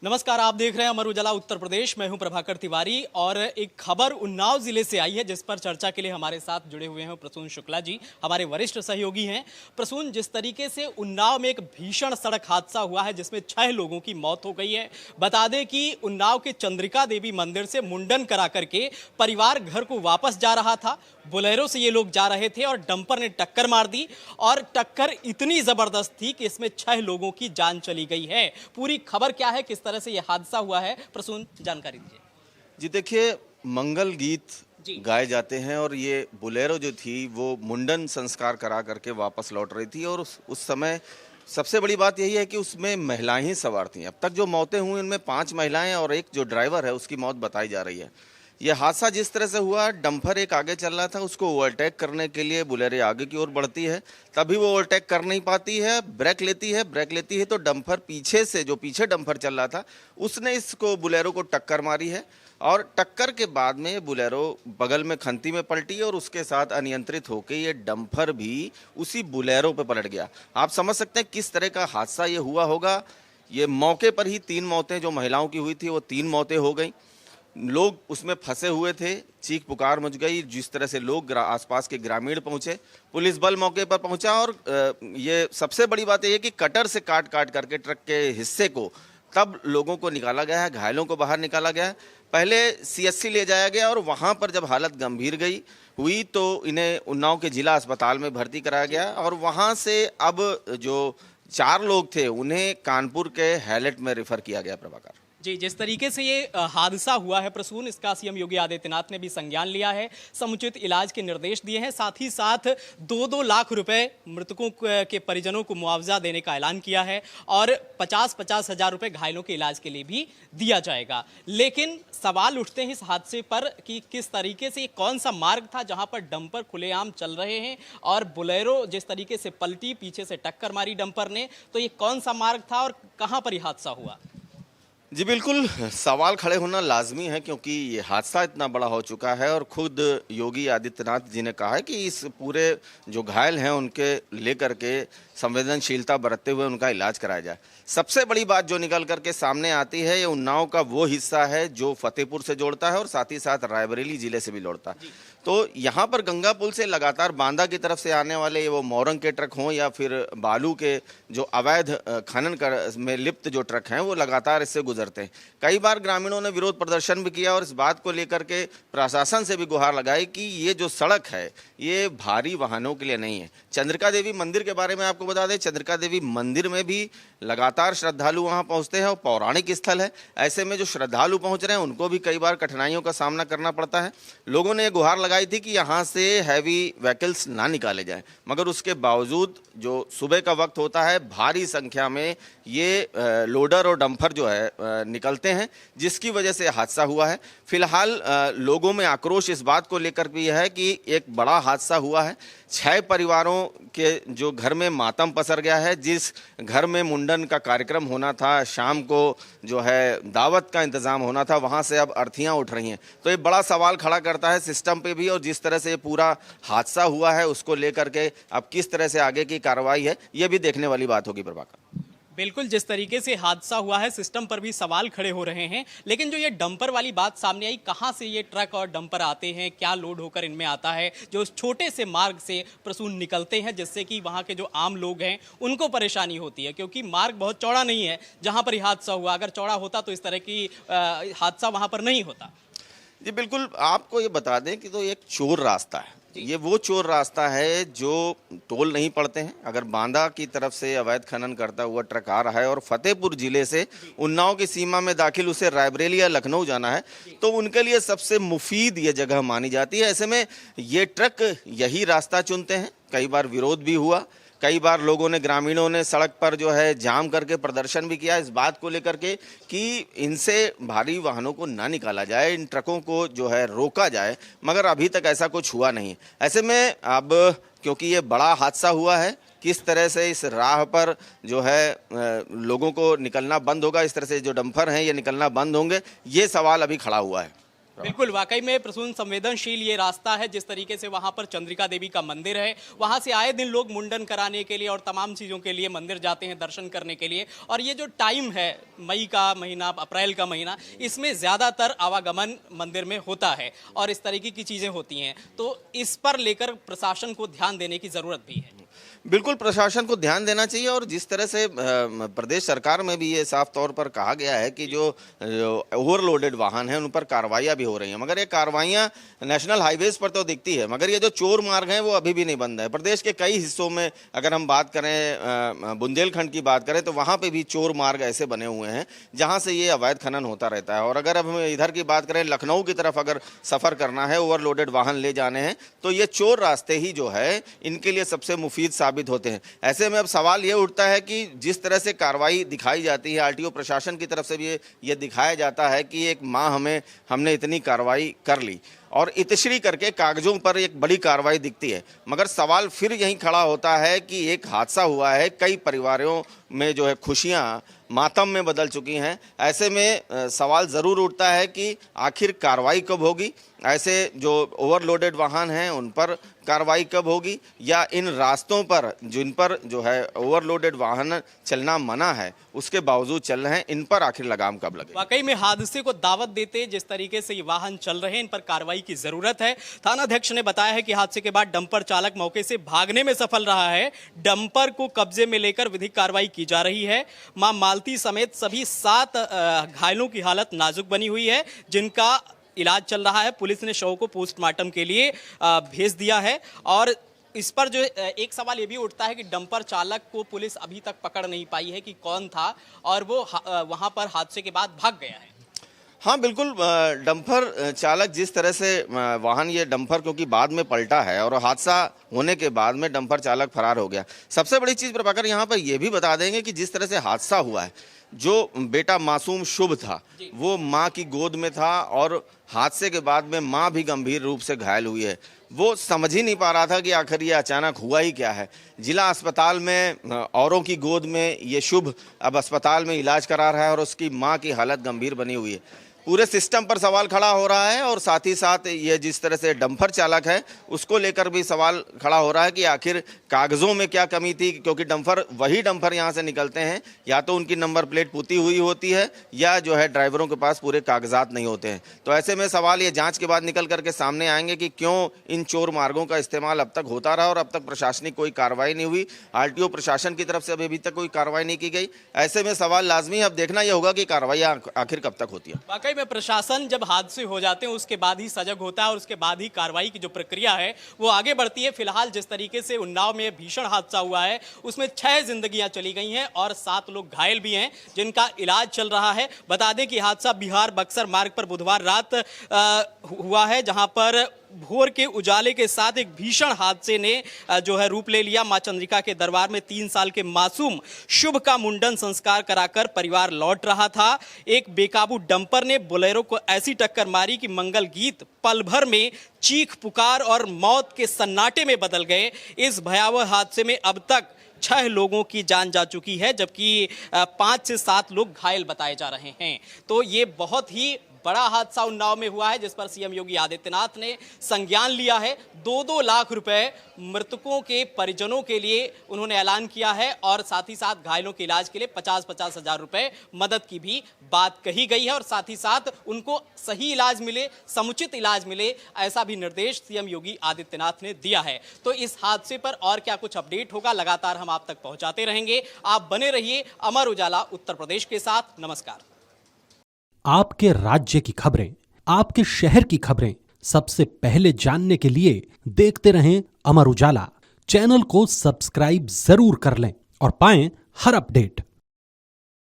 नमस्कार, आप देख रहे हैं अमर उजाला उत्तर प्रदेश। मैं हूं प्रभाकर तिवारी और एक खबर उन्नाव जिले से आई है जिस पर चर्चा के लिए हमारे साथ जुड़े हुए हैं प्रसून शुक्ला जी, हमारे वरिष्ठ सहयोगी हैं। प्रसून, जिस तरीके से उन्नाव में एक भीषण सड़क हादसा हुआ है जिसमें 6 लोगों की मौत हो गई है। बता दें कि उन्नाव के चंद्रिका देवी मंदिर से मुंडन करा करके परिवार घर को वापस जा रहा था। बोलेरो से ये लोग जा रहे थे और डंपर ने टक्कर मार दी और टक्कर इतनी जबरदस्त थी कि इसमें 6 लोगों की जान चली गई है। पूरी खबर क्या है, किस तरह से यह हादसा हुआ है, प्रसून जानकारी दीजिए। जी देखिए, मंगल गीत गाए जाते हैं और ये बोलेरो जो थी वो मुंडन संस्कार करा करके वापस लौट रही थी और उस समय सबसे बड़ी बात यही है कि उसमें महिलाएं ही सवार थीं। अब तक जो मौतें हुई उनमें 5 महिलाएं और एक जो ड्राइवर है उसकी मौत बताई जा रही है। यह हादसा जिस तरह से हुआ, डंपर एक आगे चल रहा था, उसको ओवरटेक करने के लिए बुलेरो आगे की ओर बढ़ती है, तभी वो ओवरटेक कर नहीं पाती है, ब्रेक लेती है तो डंपर पीछे से, जो पीछे डंपर चल रहा था उसने इसको बुलेरो को टक्कर मारी है और टक्कर के बाद में बुलेरो बगल में खंती में पलटी और उसके साथ अनियंत्रित होकर ये डंपर भी उसी बुलेरो पे पलट गया। आप समझ सकते हैं किस तरह का हादसा ये हुआ होगा। ये मौके पर ही 3 मौतें जो महिलाओं की हुई थी वो 3 मौतें हो गई। लोग उसमें फंसे हुए थे, चीख पुकार मच गई। जिस तरह से लोग आसपास के ग्रामीण पहुंचे, पुलिस बल मौके पर पहुंचा और ये सबसे बड़ी बात यह है कि कटर से काट करके ट्रक के हिस्से को तब लोगों को निकाला गया है, घायलों को बाहर निकाला गया है। पहले CSC ले जाया गया और वहां पर जब हालत गंभीर हुई तो इन्हें उन्नाव के जिला अस्पताल में भर्ती कराया गया और वहां से अब जो 4 लोग थे उन्हें कानपुर के हैलेट में रेफर किया गया। प्रभाकर जी, जिस तरीके से ये हादसा हुआ है प्रसून, इसका CM योगी आदित्यनाथ ने भी संज्ञान लिया है, समुचित इलाज के निर्देश दिए हैं, साथ ही साथ 2-2 लाख रुपए मृतकों के परिजनों को मुआवजा देने का ऐलान किया है और 50-50 हजार रुपए घायलों के इलाज के लिए भी दिया जाएगा। लेकिन सवाल उठते हैं इस हादसे पर कि किस तरीके से, कौन सा मार्ग था जहां पर डंपर खुलेआम चल रहे हैं और बोलेरो जिस तरीके से पलटी, पीछे से टक्कर मारी डंपर ने, तो ये कौन सा मार्ग था और कहां पर यह हादसा हुआ? जी बिल्कुल, सवाल खड़े होना लाजमी है क्योंकि ये हादसा इतना बड़ा हो चुका है और खुद योगी आदित्यनाथ जी ने कहा है कि इस पूरे जो घायल हैं उनके लेकर के संवेदनशीलता बरतते हुए उनका इलाज कराया जाए। सबसे बड़ी बात जो निकल करके सामने आती है, ये उन्नाव का वो हिस्सा है जो फतेहपुर से जोड़ता है और साथ ही साथ रायबरेली जिले से भी जोड़ता है। तो यहाँ पर गंगा पुल से लगातार बांदा की तरफ से आने वाले वो मोरंग के ट्रक हों या फिर बालू के जो अवैध खनन में लिप्त जो ट्रक हैं वो लगातार इससे गुजरते हैं। कई बार ग्रामीणों ने विरोध प्रदर्शन भी किया और इस बात को लेकर के प्रशासन से भी गुहार लगाई कि ये जो सड़क है ये भारी वाहनों के लिए नहीं है। चंद्रिका देवी मंदिर के बारे में आपको बता दें, चंद्रिका देवी मंदिर में भी लगातार श्रद्धालु वहां पहुंचते हैं और पौराणिक स्थल है। ऐसे में जो श्रद्धालु पहुंच रहे हैं उनको भी कई बार कठिनाइयों का सामना करना पड़ता है। लोगों ने गुहार लगाई थी कि यहाँ से हैवी व्हीकल्स ना निकाले जाएं, मगर उसके बावजूद जो सुबह का वक्त होता है भारी संख्या में ये लोडर और डंपर जो है निकलते हैं, जिसकी वजह से हादसा हुआ है। फिलहाल लोगों में आक्रोश इस बात को लेकर भी है कि एक बड़ा हादसा हुआ है। 6 परिवारों के जो घर में मातम पसर गया है। जिस घर में मुंडन का कार्यक्रम होना था, शाम को जो है दावत का इंतजाम होना था, वहां से अब अर्थियां उठ रही हैं। तो ये बड़ा सवाल खड़ा करता है सिस्टम पे भी, और जिस तरह से ये पूरा हादसा हुआ है उसको लेकर के अब किस तरह से आगे की कार्रवाई है ये भी देखने वाली बात होगी। प्रभाकर बिल्कुल, जिस तरीके से हादसा हुआ है सिस्टम पर भी सवाल खड़े हो रहे हैं, लेकिन जो ये डंपर वाली बात सामने आई, कहां से ये ट्रक और डंपर आते हैं, क्या लोड होकर इनमें आता है, जो उस छोटे से मार्ग से प्रसून निकलते हैं, जिससे कि वहां के जो आम लोग हैं उनको परेशानी होती है क्योंकि मार्ग बहुत चौड़ा नहीं है जहां पर हादसा हुआ। अगर चौड़ा होता तो इस तरह की हादसा वहां पर नहीं होता। जी बिल्कुल, आपको ये बता दें कि तो एक चोर रास्ता है, ये वो चोर रास्ता है जो टोल नहीं पड़ते हैं। अगर बांदा की तरफ से अवैध खनन करता हुआ ट्रक आ रहा है और फतेहपुर जिले से उन्नाव की सीमा में दाखिल उसे रायबरेली या लखनऊ जाना है तो उनके लिए सबसे मुफीद ये जगह मानी जाती है। ऐसे में ये ट्रक यही रास्ता चुनते हैं। कई बार विरोध भी हुआ, कई बार लोगों ने, ग्रामीणों ने सड़क पर जो है जाम करके प्रदर्शन भी किया इस बात को लेकर के कि इनसे भारी वाहनों को ना निकाला जाए, इन ट्रकों को जो है रोका जाए, मगर अभी तक ऐसा कुछ हुआ नहीं। ऐसे में अब क्योंकि ये बड़ा हादसा हुआ है, किस तरह से इस राह पर जो है लोगों को निकलना बंद होगा, इस तरह से जो डंपर हैं ये निकलना बंद होंगे, ये सवाल अभी खड़ा हुआ है। बिल्कुल, वाकई में प्रसून संवेदनशील ये रास्ता है। जिस तरीके से वहाँ पर चंद्रिका देवी का मंदिर है, वहाँ से आए दिन लोग मुंडन कराने के लिए और तमाम चीज़ों के लिए मंदिर जाते हैं दर्शन करने के लिए। और ये जो टाइम है, मई का महीना, अप्रैल का महीना, इसमें ज़्यादातर आवागमन मंदिर में होता है और इस तरीके की चीज़ें होती हैं। तो इस पर लेकर प्रशासन को ध्यान देने की ज़रूरत भी है। बिल्कुल, प्रशासन को ध्यान देना चाहिए और जिस तरह से प्रदेश सरकार में भी ये साफ तौर पर कहा गया है कि जो ओवरलोडेड वाहन हैं उन पर कार्रवाइयाँ भी हो रही हैं, मगर ये कार्रवाइयाँ नेशनल हाईवेज पर तो दिखती है, मगर ये जो चोर मार्ग हैं वो अभी भी नहीं बंद है। प्रदेश के कई हिस्सों में अगर हम बात करें, बुंदेलखंड की बात करें, तो वहाँ पर भी चोर मार्ग ऐसे बने हुए हैं जहाँ से ये अवैध खनन होता रहता है। और अगर अब हम इधर की बात करें, लखनऊ की तरफ अगर सफ़र करना है, ओवरलोडेड वाहन ले जाने हैं, तो ये चोर रास्ते ही जो है इनके लिए सबसे मुफीद साबित होते हैं। ऐसे में अब सवाल ये उठता है कि जिस तरह से कार्रवाई दिखाई जाती है, आरटीओ प्रशासन की तरफ से भी ये दिखाया जाता है कि एक माह हमने इतनी कार्रवाई कर ली और इतश्री करके कागजों पर एक बड़ी कार्रवाई दिखती है, मगर सवाल फिर यहीं खड़ा होता है कि एक हादसा हुआ है, कई परिवारों में जो है खुशियां मातम में बदल चुकी हैं। ऐसे में सवाल ज़रूर उठता है कि आखिर कार्रवाई कब होगी, ऐसे जो ओवरलोडेड वाहन हैं उन पर कार्रवाई कब होगी, या इन रास्तों पर जिन पर जो है ओवरलोडेड वाहन चलना मना है उसके बावजूद चल रहे हैं, इन पर आखिर लगाम कब लगे। वाकई में हादसे को दावत देते जिस तरीके से ये वाहन चल रहे हैं, इन पर कार्रवाई की जरूरत है। थानाध्यक्ष ने बताया है कि हादसे के बाद डंपर चालक मौके से भागने में सफल रहा है। डंपर को कब्जे में लेकर विधिक कार्रवाई की जा रही है। मां मालती समेत सभी 7 घायलों की हालत नाजुक बनी हुई है, जिनका इलाज चल रहा है। पुलिस ने शव को पोस्टमार्टम के लिए भेज दिया है। और इस पर जो एक सवाल ये भी उठता है कि डंपर चालक को पुलिस अभी तक पकड़ नहीं पाई है कि कौन था और वो वहां पर हादसे के बाद भाग गया है। हाँ बिल्कुल, डंपर चालक जिस तरह से वाहन, ये डंपर क्योंकि बाद में पलटा है और हादसा होने के बाद में डंपर चालक फरार हो गया। सबसे बड़ी चीज़ प्रभाकर यहाँ पर यह भी बता देंगे कि जिस तरह से हादसा हुआ है, जो बेटा मासूम शुभ था वो माँ की गोद में था और हादसे के बाद में माँ भी गंभीर रूप से घायल हुई है। वो समझ ही नहीं पा रहा था कि आखिर ये अचानक हुआ ही क्या है। जिला अस्पताल में औरों की गोद में ये शुभ अब अस्पताल में इलाज करा रहा है और उसकी माँ की हालत गंभीर बनी हुई है। पूरे सिस्टम पर सवाल खड़ा हो रहा है और साथ ही साथ ये जिस तरह से डंपर चालक है उसको लेकर भी सवाल खड़ा हो रहा है कि आखिर कागज़ों में क्या कमी थी, क्योंकि वही डंपर यहाँ से निकलते हैं, या तो उनकी नंबर प्लेट पुती हुई होती है या जो है ड्राइवरों के पास पूरे कागजात नहीं होते हैं। तो ऐसे में सवाल ये जाँच के बाद निकल करके सामने आएंगे कि क्यों इन चोर मार्गों का इस्तेमाल अब तक होता रहा और अब तक प्रशासनिक कोई कार्रवाई नहीं हुई। आरटीओ प्रशासन की तरफ से अभी तक कोई कार्रवाई नहीं की गई। ऐसे में सवाल लाजमी अब देखना यह होगा कि कार्रवाई आखिर कब तक होती है। में प्रशासन जब हादसे हो जाते हैं उसके बाद ही सजग होता है और उसके बाद ही कार्रवाई की जो प्रक्रिया है वो आगे बढ़ती है। फिलहाल जिस तरीके से उन्नाव में भीषण हादसा हुआ है उसमें 6 जिंदगियां चली गई हैं और 7 लोग घायल भी हैं जिनका इलाज चल रहा है। बता दें कि हादसा बिहार बक्सर मार्ग पर बुधवार रात हुआ है, जहां पर भोर के उजाले के साथ एक भीषण हादसे ने जो है रूप ले लिया। मां चंद्रिका के दरबार में 3 साल के मासूम शुभ का मुंडन संस्कार कराकर परिवार लौट रहा था। एक बेकाबू डंपर ने बोलेरो को ऐसी टक्कर मारी कि मंगल गीत पल भर में चीख पुकार और मौत के सन्नाटे में बदल गए। इस भयावह हादसे में अब तक 6 लोगों की जान जा चुकी है, जबकि 5 से 7 लोग घायल बताए जा रहे हैं। तो ये बहुत ही बड़ा हादसा उन्नाव में हुआ है जिस पर सीएम योगी आदित्यनाथ ने संज्ञान लिया है। 2-2 लाख रुपए मृतकों के परिजनों के लिए उन्होंने ऐलान किया है और साथ ही साथ घायलों के इलाज के लिए 50-50 हजार रुपए मदद की भी बात कही गई है और साथ ही साथ उनको सही इलाज मिले, समुचित इलाज मिले, ऐसा भी निर्देश सीएम योगी आदित्यनाथ ने दिया है। तो इस हादसे पर और क्या कुछ अपडेट होगा लगातार हम आप तक पहुंचाते रहेंगे। आप बने रहिए अमर उजाला उत्तर प्रदेश के साथ। नमस्कार। आपके राज्य की खबरें, आपके शहर की खबरें सबसे पहले जानने के लिए देखते रहें अमर उजाला। चैनल को सब्सक्राइब जरूर कर लें और पाएं हर अपडेट।